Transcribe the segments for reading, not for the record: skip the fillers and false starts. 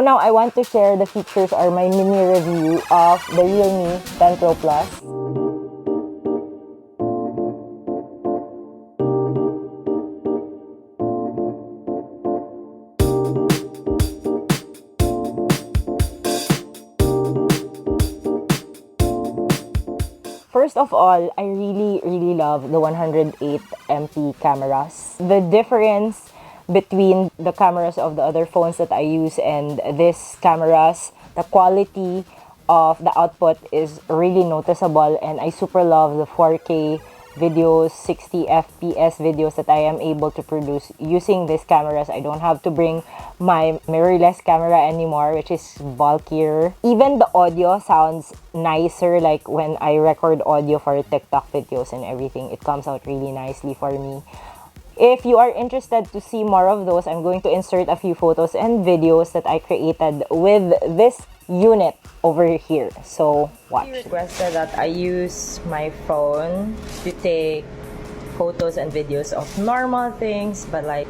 Now I want to share the features or my mini review of the Realme 10 Pro Plus. First of all, I really love the 108MP cameras. The difference between the cameras of the other phones that I use and this cameras, the quality of the output is really noticeable, and I super love the 4K videos, 60 FPS videos that I am able to produce using these cameras. I don't have to bring my mirrorless camera anymore, which is bulkier. Even the audio sounds nicer, like when I record audio for TikTok videos and everything, it comes out really nicely for me. If you are interested to see more of those, I'm going to insert a few photos and videos that I created with this unit over here. So watch. He requested that I use my phone to take photos and videos of normal things, but like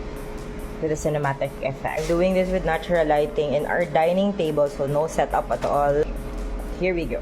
with a cinematic effect. I'm doing this with natural lighting in our dining table, so no setup at all. Here we go.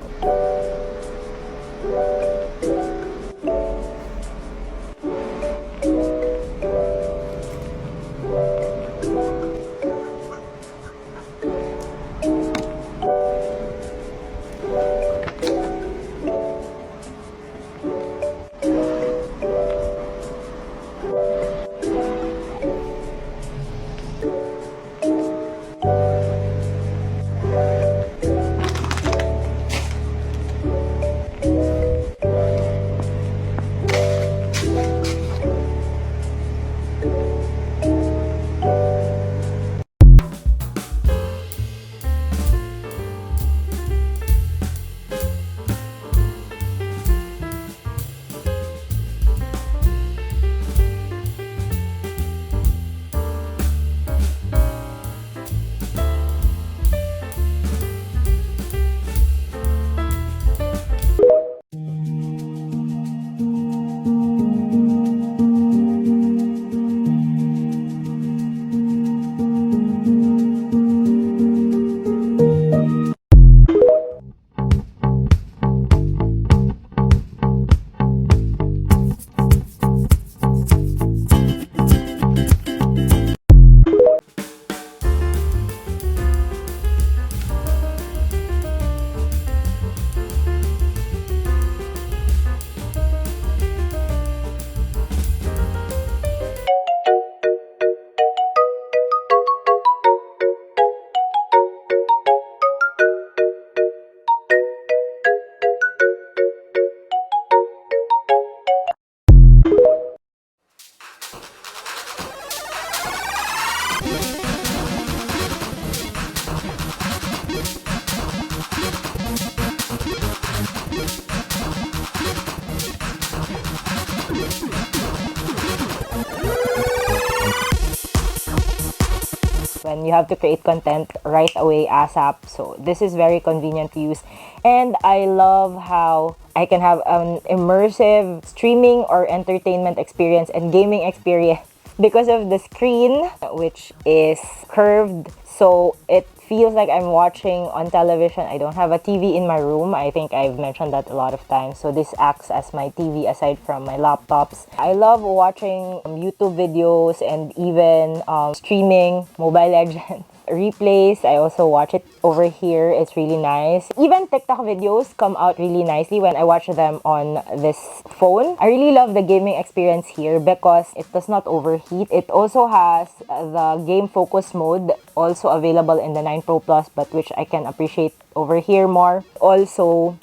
When you have to create content right away ASAP, so this is very convenient to use. And I love how I can have an immersive streaming or entertainment experience and gaming experience because of the screen, which is curved, so it feels like I'm watching on television. I don't have a TV in my room. I think I've mentioned that a lot of times. So this acts as my TV aside from my laptops. I love watching YouTube videos and even streaming Mobile Legends replays. I also watch it over here. It's really nice. Even TikTok videos come out really nicely when I watch them on this phone. I really love the gaming experience here because it does not overheat. It also has the game focus mode also available in the 9 Pro Plus, but which I can appreciate over here more. Also,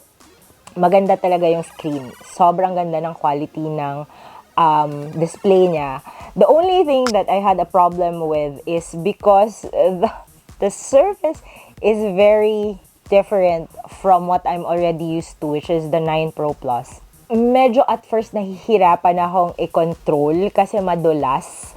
maganda talaga yung screen. Sobrang ganda ng quality ng display niya. The only thing that I had a problem with is because the surface is very different from what I'm already used to, which is the 9 Pro Plus. Medyo at first nahihirapan akong i-control kasi madulas.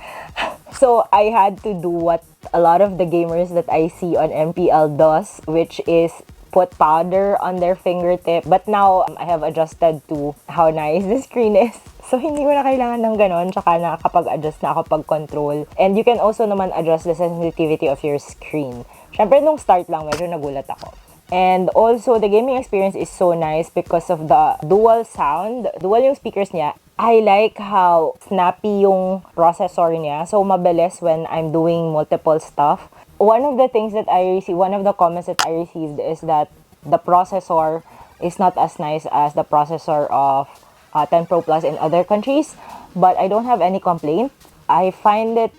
So I had to do what a lot of the gamers that I see on MPL does, which is put powder on their fingertip. But now I have adjusted to how nice the screen is. So, hindi ko na kailangan ng ganon. Tsaka nakakapag-adjust na ako pag-control. And you can also naman adjust the sensitivity of your screen. Syempre, nung start lang, medyo nagulat ako. And also, the gaming experience is so nice because of the dual sound. Dual yung speakers niya. I like how snappy yung processor niya. So, mabilis when I'm doing multiple stuff. One of the things that I received, one of the comments that I received is that the processor is not as nice as the processor of 10 Pro Plus in other countries. But I don't have any complaint. I find it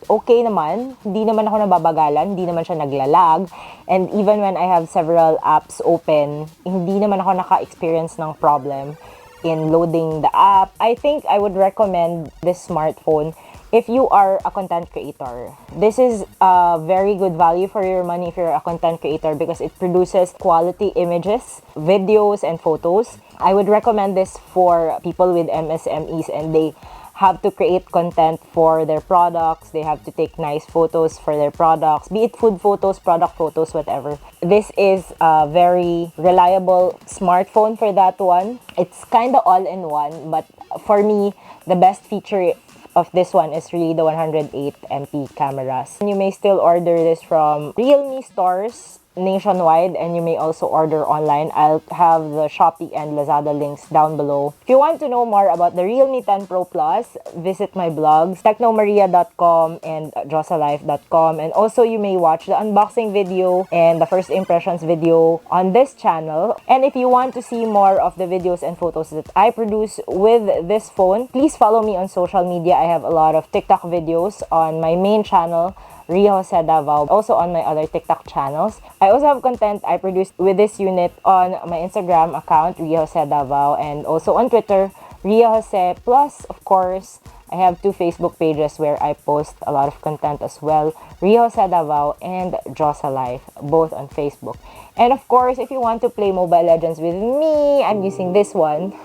okay naman. Hindi naman ako nababagalan. Hindi naman siya naglalag. And even when I have several apps open, hindi naman ako naka-experience ng problem in loading the app. I think I would recommend this smartphone if you are a content creator. This is a very good value for your money if you're a content creator because it produces quality images, videos, and photos. I would recommend this for people with MSMEs and they have to create content for their products. They have to take nice photos for their products, be it food photos, product photos, whatever. This is a very reliable smartphone for that one. It's kind of all-in-one, but for me, the best feature of this one is really the 108MP cameras. You may still order this from Realme stores nationwide and you may also order online. I'll have the Shopee and Lazada links down below. If you want to know more about the Realme 10 Pro Plus, visit my blogs, Technomaria.com and DiyosaLife.com. And also you may watch the unboxing video and the first impressions video on this channel. And if you want to see more of the videos and photos that I produce with this phone, please follow me on social media. I have a lot of TikTok videos on my main channel, Ria Jose Davao, also on my other TikTok channels. I also have content I produced with this unit on my Instagram account, Ria Jose Davao, and also on Twitter, Ria Jose. Plus, of course, I have 2 Facebook pages where I post a lot of content as well, Ria Jose Davao and Diyosa Life, both on Facebook. And of course, if you want to play Mobile Legends with me, I'm using this one.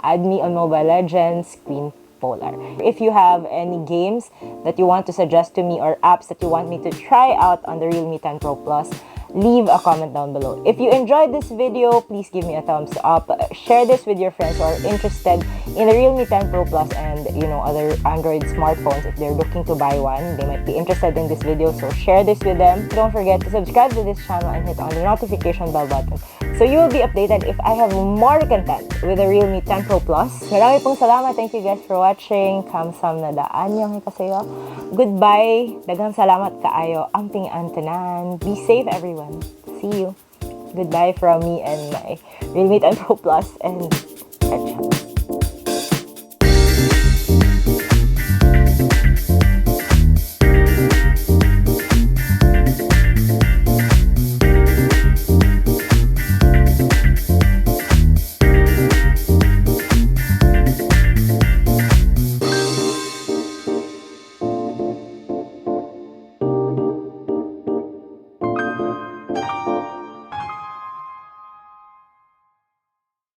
Add me on Mobile Legends, Queen Polar. If you have any games that you want to suggest to me or apps that you want me to try out on the Realme 10 Pro Plus, leave a comment down below. If you enjoyed this video, please give me a thumbs up. Share this with your friends who are interested in the Realme 10 Pro Plus and other Android smartphones. If they're looking to buy one, they might be interested in this video, so share this with them. Don't forget to subscribe to this channel and hit on the notification bell button so you will be updated if I have more content with the Realme 10 Pro Plus. Marami pong salamat. Thank you guys for watching. Kamsahamnida. Annyeonghaseyo. Goodbye. Daghang salamat kaayo. Amping antenan. Be safe, everyone. See you. Goodbye from me and my Realme 10 Pro Plus and